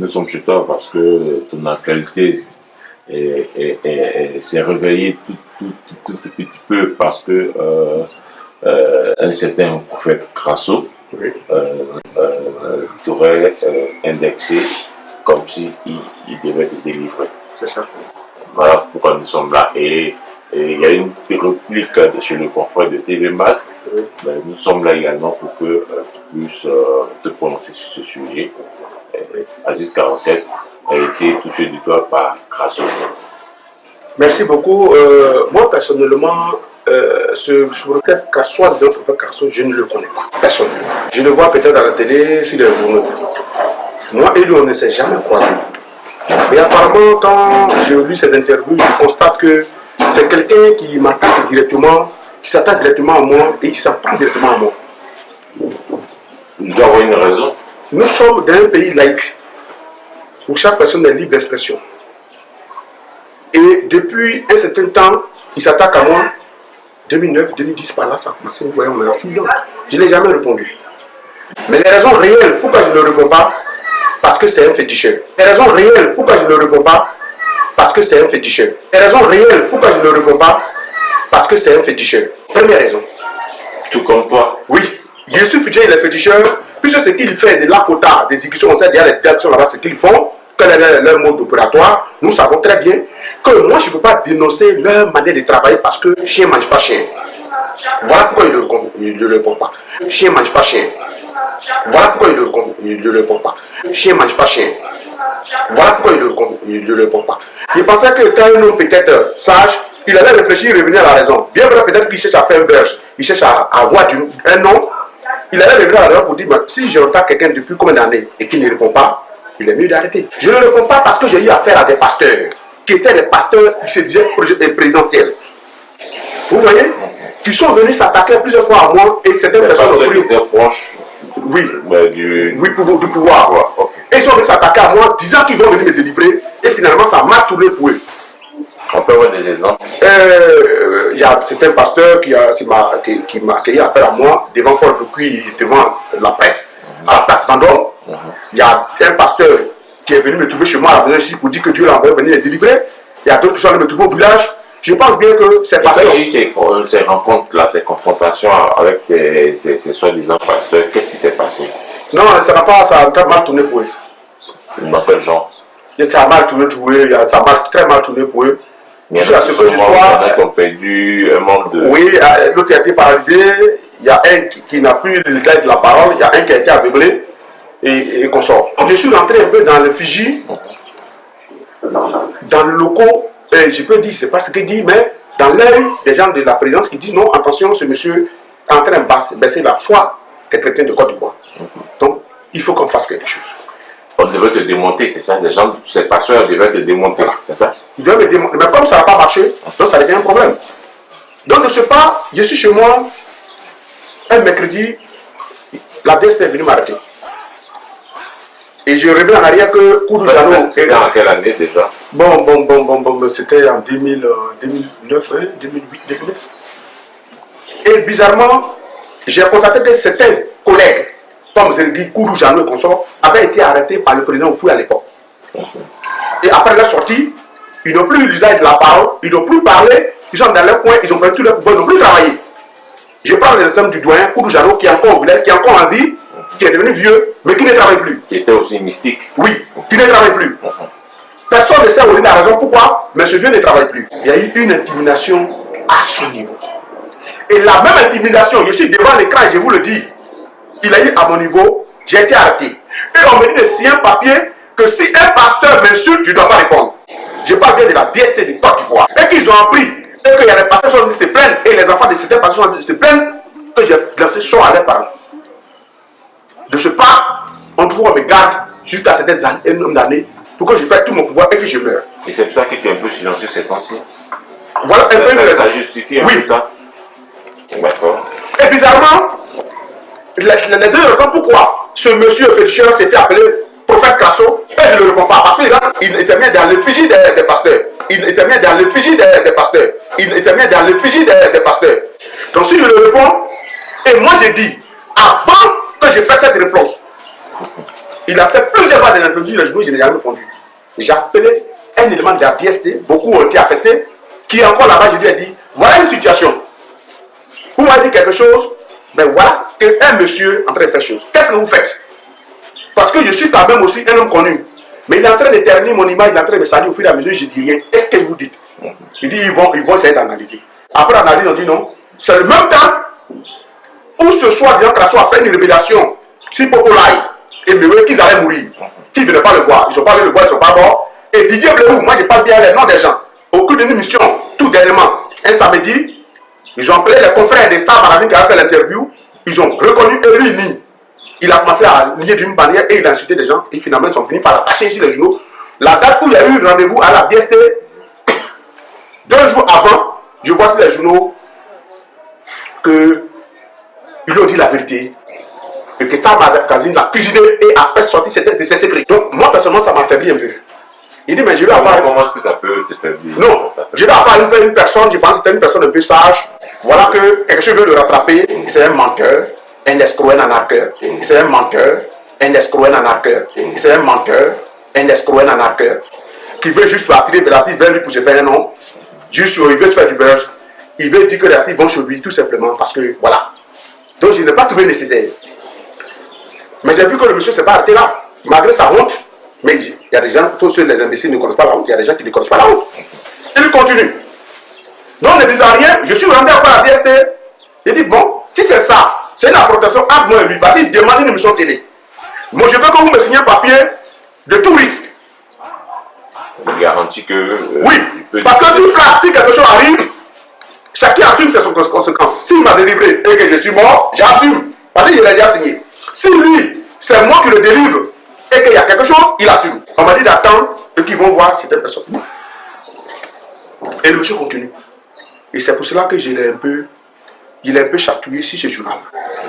sommes chez toi parce que ton actualité s'est réveillée tout petit peu parce que un certain prophète Crasso t'aurait indexé comme si il devait te délivrer. C'est ça. Voilà pourquoi nous sommes là. Et il y a une réplique de chez le confrère de TV Mac. Nous sommes là également pour que tu puisses te prononcer sur ce sujet. Aziz 47 a été touché du doigt par Crasso. Merci beaucoup. Moi, personnellement, ce prophète Crasso, le prophète Crasso, je ne le connais pas. Personnellement. Je le vois peut-être à la télé, sur les journaux. Moi et lui, on ne s'est jamais croisés. Mais apparemment, quand j'ai lu ses interviews, je constate que c'est quelqu'un qui m'attaque directement, qui s'attaque directement à moi et qui s'en prend directement à moi. Il doit avoir une raison. Nous sommes dans un pays laïque où chaque personne est libre d'expression. Et depuis un certain temps, il s'attaque à moi. 2009, 2010, par là, ça a commencé, vous voyez, on est à 6 ans. Je n'ai jamais répondu. Mais les raisons réelles, pourquoi je ne réponds pas? Parce que c'est un féticheur. Les raisons réelles, pourquoi je ne réponds pas? Parce que c'est un féticheur. Les raisons réelles, pourquoi je ne réponds pas? Parce que c'est un féticheur. Première raison. Tout comme toi. Oui, je suis féticheur, il est féticheur. Puisque ce qu'il fait de l'ACOTA, des exécutions, on sait déjà les directions là-bas, ce qu'ils font, quel est leur mode opératoire, nous savons très bien que moi je ne peux pas dénoncer leur manière de travailler parce que chien ne mange pas chien. Voilà pourquoi il ne le répond pas. Chien ne mange pas chien. Voilà pourquoi il ne le répond pas. Chien ne mange pas chien. Voilà pourquoi il ne le répond pas. Il pensait que quand un homme peut-être sage, il allait réfléchir et revenir à la raison. Bien vrai, peut-être qu'il cherche à faire un berge, il cherche à avoir un nom. Il allait revenir à la raison pour dire, si j'entends quelqu'un depuis combien d'années et qu'il ne répond pas, il est mieux d'arrêter. Je ne réponds pas parce que j'ai eu affaire à des pasteurs, qui étaient des pasteurs qui se disaient présidentiels. Vous voyez? Qui sont venus s'attaquer plusieurs fois à moi et certaines personnes ont pris... proches. Oui, du pouvoir. Ouais, okay. Et ils sont venus s'attaquer à moi, disant qu'ils vont venir me délivrer. Et finalement, ça m'a tourné pour eux. On peut avoir des exemples. Il y a certains pasteurs qui m'a accueilli affaire à moi, devant Paul Boucouy, devant la presse, à la place Vendôme. Il y a un pasteur qui est venu me trouver chez moi à la maison ici pour dire que Dieu l'a envoyé venir les délivrer. Il y a d'autres qui sont allés me trouver au village. Je pense bien que ces pasteurs... Il y a eu ces rencontres-là, ces confrontations avec ces soi-disant pasteurs, qu'est-ce qui s'est passé? Non, ça a mal tourné pour eux. Ils m'appellent Jean. Ça a mal tourné pour eux, ça a très mal tourné pour eux. Il y en a qui ont perdu un manque de... Oui, l'autre a été paralysé, il y a un qui n'a plus le détail de la parole, il y a un qui a été aveuglé et qu'on sort. Je suis rentré un peu dans le Fiji, dans le locaux, et je peux dire, c'est pas ce qu'il dit, mais dans l'œil des gens de la présidence qui disent non, attention, ce monsieur est en train de baisser la foi des chrétiens de Côte d'Ivoire. Donc, il faut qu'on fasse quelque chose. On devait te démonter, c'est ça? Les gens, ces pasteurs devaient te démonter, c'est ça? Ils devaient me démonter, mais comme ça n'a pas marché, donc ça devient un problème. Donc, de ce pas, je suis chez moi, un mercredi, la DST est venue m'arrêter. Et je reviens en arrière que Kouroujano... C'était en quelle année déjà? Bon, c'était en 2009, hein, 2008, 2009. Et bizarrement, j'ai constaté que certains collègues, comme Zergui, Kouroujano et consorts, avaient été arrêtés par le président Oufoué à l'époque. Et après leur sortie, ils n'ont plus l'usage de la parole, ils n'ont plus parlé, ils sont dans leur coin, ils ont perdu tout leur pouvoir, ils n'ont plus travaillé. Je parle l'exemple du doyen Kouroujano qui est encore au village, qui est encore en vie, qui est devenu vieux, mais qui ne travaille plus. Qui était aussi mystique. Oui, qui ne travaille plus. Personne ne sait où est la raison pourquoi, mais ce vieux ne travaille plus. Il y a eu une intimidation à son niveau. Et la même intimidation, je suis devant l'écran et je vous le dis, il a eu à mon niveau, j'ai été arrêté. Et on me dit de signer un papier que si un pasteur m'insulte, je ne dois pas répondre. Je parle bien de la DST de Côte d'Ivoire. Et qu'ils ont appris, et qu'il y a des pasteurs qui sont venus se plaindre, et les enfants de certains pasteurs sont venus se plaindre, que j'ai lancé chaud à leur parler. De ce pas, on trouve me garde jusqu'à certaines années, un nombre d'années, pour que je perde tout mon pouvoir et que je meure. Et c'est pour ça que tu es un peu silencieux ces temps-ci. Voilà un peu une raison. Ça justifie un peu ça. D'accord. Et bizarrement, les deux raisons pourquoi ce monsieur féticheur s'est fait appeler prophète Crasso, et je ne le réponds pas, parce qu'il s'est mis dans l'effigie des pasteurs. Il s'est mis dans l'effigie des pasteurs. Il s'est mis dans l'effigie des pasteurs. Donc si je le réponds, et moi j'ai dit, avant que je fasse cette réponse, Il a fait plusieurs fois des interviews, les journaux, je n'ai jamais répondu. J'ai appelé un élément de la DST, beaucoup ont été affectés, qui est encore là-bas, je lui ai dit, voilà une situation. Vous m'avez dit quelque chose, ben voilà qu'un monsieur est en train de faire chose. Qu'est-ce que vous faites? Parce que je suis quand même aussi un homme connu. Mais il est en train de terminer mon image, il est en train de me saluer au fur et à mesure, je ne dis rien. Est-ce que vous dites? Il dit, ils vont essayer d'analyser. Après l'analyse, on dit non. C'est le même temps où ce soi-disant Crasso a fait une révélation si populaire et mieux qu'ils allaient mourir. Qui ne veulent pas le voir. Ils ne sont pas allés le voir, ils ne sont pas morts. Et Didier Bléou, moi je parle bien les noms des gens. Au cours d'une émission, tout dernièrement, un samedi, ils ont appelé les confrères des Star Magazine qui avaient fait l'interview. Ils ont reconnu Erini. Il a commencé à lier d'une bannière et il a insulté des gens. Et finalement, ils sont finis par l'attacher sur les journaux. La date où il y a eu rendez-vous à la DST, 2 jours avant, je vois sur les journaux qu'ils lui ont dit la vérité. Et que Star Magazine l'a cuisiné et a fait sortir de ses secrets. Donc, moi, personnellement, ça m'affaiblit un peu. Il dit, mais je vais avoir... Comment est-ce que ça peut te faire vivre? Non, je vais avoir une personne, je pense que c'était une personne un peu sage. Voilà que quelque chose veut le rattraper. C'est un menteur, un escroc, un arnaqueur. C'est un menteur, un escroc, un arnaqueur. C'est un menteur, un escroc, un arnaqueur. Qui veut juste attirer vers lui pour se faire un nom. Juste, il veut se faire du buzz. Il veut dire que les artistes vont chez lui, tout simplement, parce que, voilà. Donc, je n'ai pas trouvé nécessaire. Mais j'ai vu que le monsieur ne s'est pas arrêté là, malgré sa honte. Mais il y a des gens, tous ceux les imbéciles ne connaissent pas la honte, il y a des gens qui ne connaissent pas la honte. Il continue. Donc, ne disant rien, je suis rentré encore à la DST. Il dit, bon, si c'est ça, c'est une affrontation entre moi et lui, parce qu'il demande une émission télé. Moi, je veux que vous me signiez un papier de tout risque. Il garantit que... oui, parce que si quelque chose arrive, chacun assume ses conséquences. S'il m'a délivré et que je suis mort, j'assume. Parce qu'il a déjà signé. Si lui, c'est moi qui le délivre et qu'il y a quelque chose, il assume. On m'a dit d'attendre et qu'ils vont voir certaines personnes. Et le monsieur continue. Et c'est pour cela que il est un peu chatouillé sur ce journal.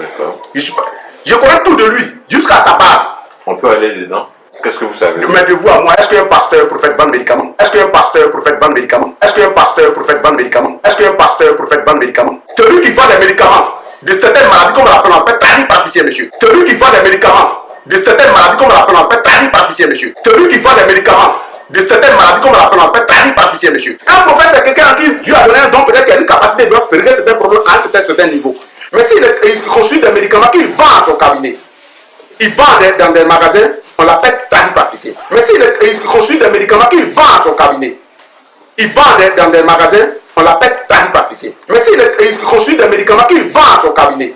D'accord. Je connais tout de lui, jusqu'à sa base. On peut aller dedans. Qu'est-ce que vous savez? Mais de vous à moi, est-ce qu'un pasteur prophète vend médicaments? Est-ce qu'un pasteur prophète vend médicaments? Est-ce qu'un pasteur prophète vend médicaments? Est-ce qu'un pasteur prophète vend médicaments? Celui qui vend des médicaments de certaines maladies, comme on l'appelle, on appelle tradipraticien, monsieur. Celui qui vend des médicaments de certaines maladies, comme on l'appelle, on appelle tradipraticien, monsieur. Celui qui vend des médicaments de certaines maladies, comme on l'appelle, on appelle tradipraticien, monsieur. Un prophète, c'est quelqu'un à qui Dieu a donné un don, peut-être qu'il a une capacité de régler certains problèmes à un certain niveau. Mais s'il construit des médicaments qu'il vend à son cabinet, il vend dans des magasins, on l'appelle tradipraticien. Mais s'il construit des médicaments qu'il vend à son cabinet, il vend dans des magasins, on l'appelle tradipraticien. Mais s'il construit des médicaments qu'il vend à son cabinet,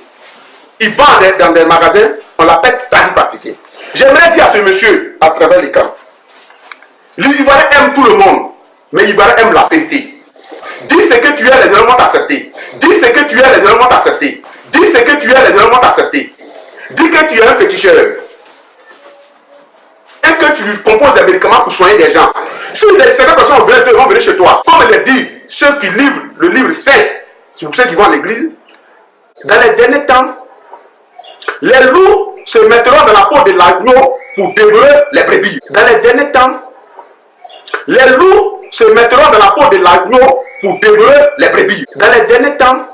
il vend dans des magasins, on l'appelle tradipraticien. J'aimerais dire à ce monsieur, à travers l'écran, l'Ivoirien aime tout le monde, mais l'Ivoirien aime la vérité. Dis ce que tu es, les éléments t'accepter. Dis ce que tu es, les éléments t'accepter. Dis ce que tu es, les éléments t'accepter. Dis que tu es un féticheur. Et que tu composes des médicaments pour soigner des gens. Si certaines personnes vont venir chez toi, comme le dit ceux qui livrent le livre 7, c'est pour ceux qui vont à l'église, dans les derniers temps, les loups se mettront dans la peau de l'agneau pour dévorer les brebis. Dans les derniers temps, les loups se mettront dans la peau de l'agneau pour dévorer les brebis. Dans les derniers temps,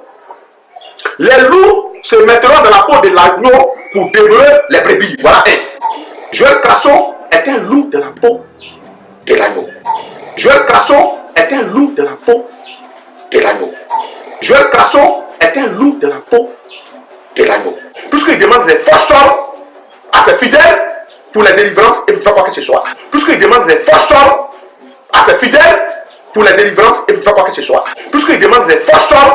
les loups se mettront dans la peau de l'agneau pour dévorer les brebis. Voilà un. Joël Crasso est un loup de la peau de l'agneau. Joël Crasso est un loup de la peau de l'agneau. Joël Crasso est un loup de la peau de l'agneau. Puisqu'il demande des forces sommes à ses fidèles pour la délivrance et pour faire quoi que ce soit. Puisqu'il demande des forces sommes à ses fidèles pour la délivrance et pour faire quoi que ce soit. Puisqu'il demande des forces sommes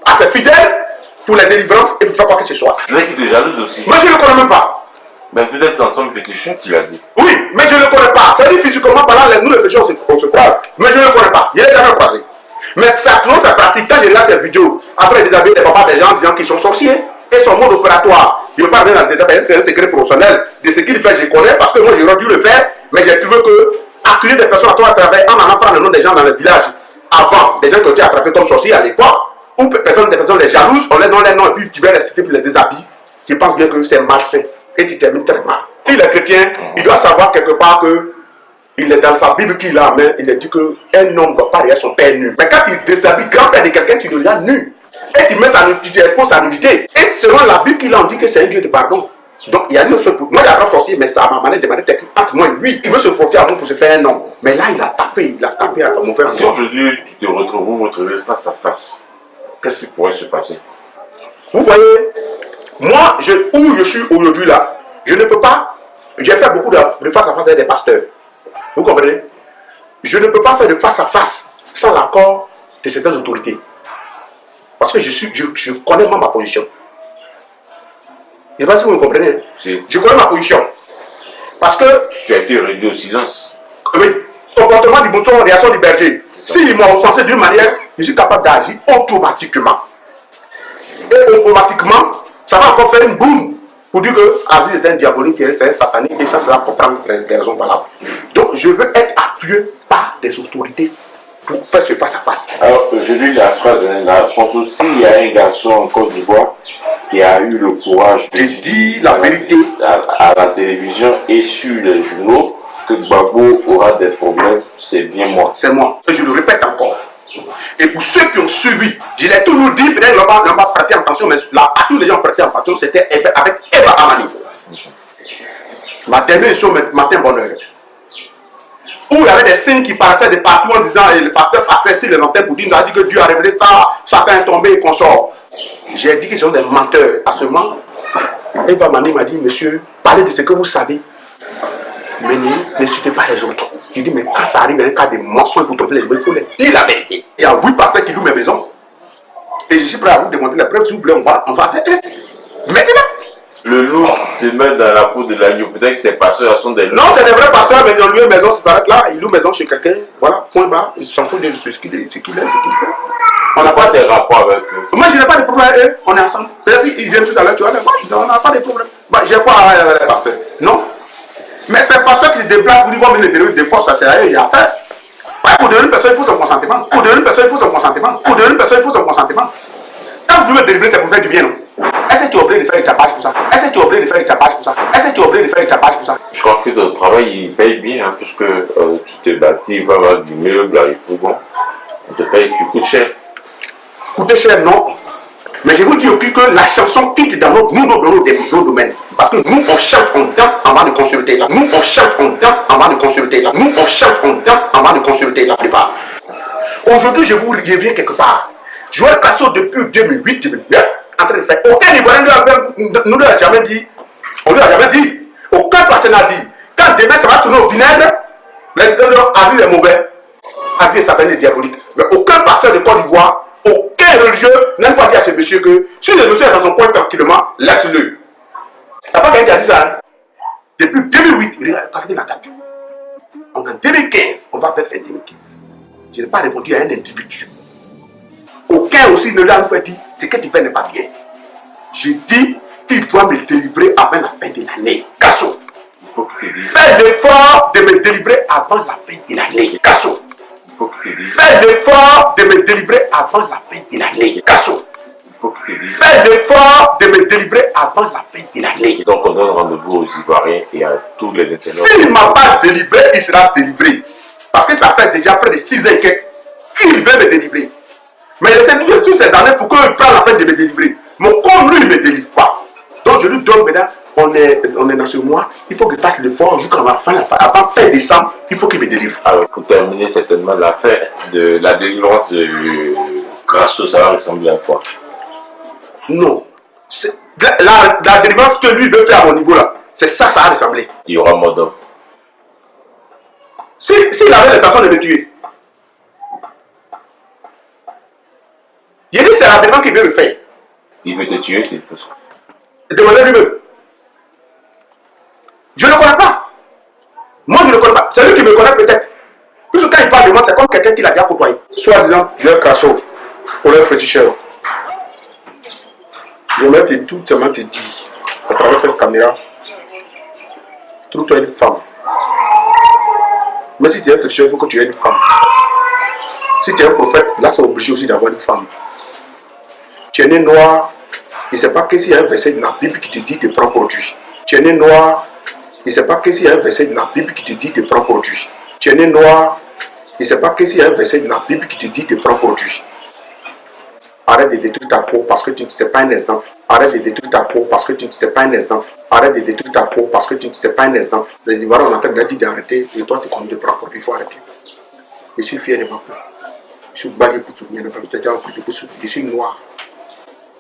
à ses fidèles pour la délivrance et pour faire quoi que ce soit. Il y en a qui te jalousent aussi. Mais je ne le connais même pas. Mais vous êtes ensemble féticheur, tu l'as dit. Oui, mais je ne le connais pas. Ça dit physiquement parlant, nous les féticheurs, on se croise. Mais je ne le connais pas. Je ne l'ai jamais croisé. Mais ça, toujours sa pratique. Quand je regarde ces vidéos, après déshabiller les papas des gens disant qu'ils sont sorciers, et son mode opératoire, je ne veux pas revenir dans le détail, c'est un secret professionnel. De ce qu'il fait, je connais, parce que moi j'aurais dû le faire, mais j'ai trouvé que accueillir des personnes à toi à travers, en allant prendre le nom des gens dans le village, avant, des gens qui ont été attrapés comme sorciers à l'époque, ou des personnes les jalouses, on les donne les noms et puis tu vas les citer pour les déshabiller. Je pense bien que c'est malsain et tu termines très mal. S'il est chrétien, il doit savoir quelque part que il est dans sa Bible qu'il a en main, il est dit qu'un homme ne doit pas regarder son père nu. Mais quand il déshabille grand-père de quelqu'un, tu le regardes nu. Et tu exposes sa nudité. Et selon la Bible qu'il a, on dit que c'est un Dieu de pardon. Donc, il y a une autre pour moi, il a grand sorcier, mais ça m'a demandé de manière technique. Entre moi et lui, il veut se frotter à moi pour se faire un nom. Mais là, il a tapé à mon frère. Si aujourd'hui, tu te retrouves, vous retrouvez face à face, qu'est-ce qui pourrait se passer? Vous voyez, moi, où je suis aujourd'hui là, je ne peux pas. J'ai fait beaucoup de face à face avec des pasteurs. Vous comprenez? Je ne peux pas faire de face à face sans l'accord de certaines autorités. Parce que je connais pas ma position. Je ne sais pas si vous me comprenez. Je connais ma position. Parce que. Tu as été réduit au silence. Oui. Comportement du mouton, réaction du berger. S'ils m'ont censé d'une manière, je suis capable d'agir automatiquement. Et automatiquement, ça va encore faire une boum pour dire que Aziz est un diabolique, c'est un satanique, et ça sera pour prendre des raisons valables. Donc je veux être appuyé par des autorités pour faire ce face à face. Alors, je lis la phrase, la réponse aussi, il y a un garçon en Côte d'Ivoire qui a eu le courage de dire la vérité à la télévision et sur les journaux que Gbagbo aura des problèmes, c'est bien moi. C'est moi. Je le répète encore. Et pour ceux qui ont suivi, je l'ai toujours dit, peut-être qu'ils n'ont pas prêté attention, mais là, à tous les gens qui ont prêté attention, c'était avec Eva Amani. Ma dernière émission, Matin Bonheur. Où il y avait des signes qui paraissaient de partout en disant, et le pasteur passait sur les antennes pour dire, nous a dit que Dieu a révélé ça, Satan est tombé et qu'on sort. J'ai dit qu'ils sont des menteurs. À ce moment, Eva Amani m'a dit, monsieur, parlez de ce que vous savez, mais n'insultez pas les autres. Je dis, mais quand ça arrive, un cas de mensonge pour tromper les gens, il faut leur dire la vérité. Il y a 8 pasteurs qui louent mes maisons. Et je suis prêt à vous démontrer les preuves. S'il vous plaît, on va faire un. Maintenant. Le loup se met dans la peau de l'agneau. Peut-être que ces pasteurs sont des loups. Non, c'est des vrais pasteurs, mais ils ont loué une maison, ça s'arrête là. Ils louent maison chez quelqu'un. Voilà, point barre. Ils s'en foutent de ce qu'il est, ce qu'il fait. On n'a pas de rapport avec eux. Moi, je n'ai pas de problème avec eux. On est ensemble. Peut-être qu'ils viennent tout à l'heure, tu vois. On n'a pas de problème. Bah, j'ai quoi avec les pasteurs? Non. Mais c'est pas ceux qui se déplacent pour dire qu'on met les dérives de force, ça sert à rien, il y a à faire. Pour devenir une personne, il faut son consentement. Pour devenir une personne, il faut son consentement. Pour devenir une personne, il faut son consentement. Quand vous voulez me délivrer, c'est pour faire du bien, non? Est-ce que tu es obligé de faire du tapage pour ça? Est-ce que tu es obligé de faire du tapage pour ça? Est-ce que tu es obligé de faire du tapage pour ça? Je crois que ton travail, il paye bien, hein, puisque tu t'es bâti, il va y avoir du meuble, et tout bon. On te paye, tu coûtes cher. Coûter cher, non. Mais je vous dis aussi que la chanson quitte dans nos domaines. Parce que nous, on chante, on danse avant de consulter là. Nous, on chante, on danse avant de consulter là. Nous, on chante, on danse avant de consulter la plupart. Aujourd'hui, je vous reviens quelque part. Joël Casso, depuis 2008-2009, en train de faire. Aucun Ivoirien ne nous a jamais dit. On ne lui a jamais dit. Aucun personne n'a dit. Quand demain, ça va tourner au vinaigre, les gens disent Aziz est mauvais. Aziz est satanique et diabolique. Mais aucun pasteur de Côte d'Ivoire, aucun religieux n'a une fois dit à ce monsieur que si le monsieur est dans son coin tranquillement, laisse-le. Il n'y a pas quelqu'un qui a dit ça. Hein? Depuis 2008, regardez la date. On est en 2015, on va faire 2015. Je n'ai pas répondu à un individu. Aucun aussi ne l'a fait dire ce que tu fais n'est pas bien. J'ai dit qu'il doit me délivrer avant la fin de l'année. Casso. Il faut qu'il te dise. Fais l'effort de me délivrer avant la fin de l'année. Casso. Il faut qu'il te dise. Fais l'effort de me délivrer avant la fin de l'année. Casso. Il faut qu'il te dise. Fais l'effort de me délivrer avant la fin de l'année. Donc on donne rendez-vous aux Ivoiriens et à tous les internautes. S'il ne m'a pas délivré, il sera délivré. Parce que ça fait déjà près de 6 ans qu'il veut me délivrer. Mais laissez-nous toutes ces années pour qu'il prenne la peine de me délivrer. Mais comme lui, il ne me délivre pas. Donc je lui donne maintenant, on est dans ce mois, il faut qu'il fasse l'effort jusqu'à la fin, avant fin décembre, il faut qu'il me délivre. Alors pour terminer certainement l'affaire de la délivrance de Grasso, ça va ressembler à quoi? Non. La délivrance que lui veut faire à mon niveau là, c'est ça, ça va ressembler. Il y aura mort d'homme. S'il avait l'intention de me tuer, il dit c'est la défense qu'il veut me faire. Il veut te tuer, tu penses? Demandez lui-même. Je ne le connais pas. Moi, je ne le connais pas. C'est lui qui me connaît peut-être. Puisque quand il parle de moi, c'est comme quelqu'un qui l'a déjà côtoyé. Soit disant, je vais Casso pour leur féticheur. Je vais tout simplement te dire, à travers cette caméra, trouve-toi une femme. Mais si tu es un féticheur, il faut que tu aies une femme. Si tu es un prophète, là c'est obligé aussi d'avoir une femme. Tu es né noir, il ne sait pas que s'il y a un verset de la Bible qui te dit de prendre produit. Tu es né noir, il ne sait pas que s'il y a un verset de la Bible qui te dit de prendre produit. Tu es né noir, il ne sait pas que s'il y a un verset de la Bible qui te dit de prendre produit. Arrête de détruire ta peau parce que tu ne sais pas un exemple. Arrête de détruire ta peau parce que tu ne sais pas un exemple. Arrête de détruire ta peau parce que tu ne sais pas un exemple. Les Ivoiriens ont en train de dire d'arrêter et toi tu comptes de prendre. Il faut arrêter. Je suis fier de ma peau. Je suis bagé pour tout le monde. Je suis noir.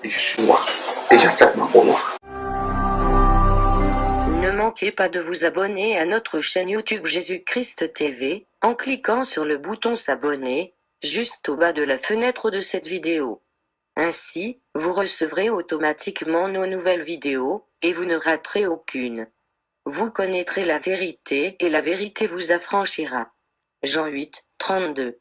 Et je suis noir. Et j'accepte ma peau noire. Ne manquez pas de vous abonner à notre chaîne YouTube Jésus-Christ TV, en cliquant sur le bouton s'abonner, juste au bas de la fenêtre de cette vidéo. Ainsi, vous recevrez automatiquement nos nouvelles vidéos, et vous ne raterez aucune. Vous connaîtrez la vérité et la vérité vous affranchira. Jean 8, 32.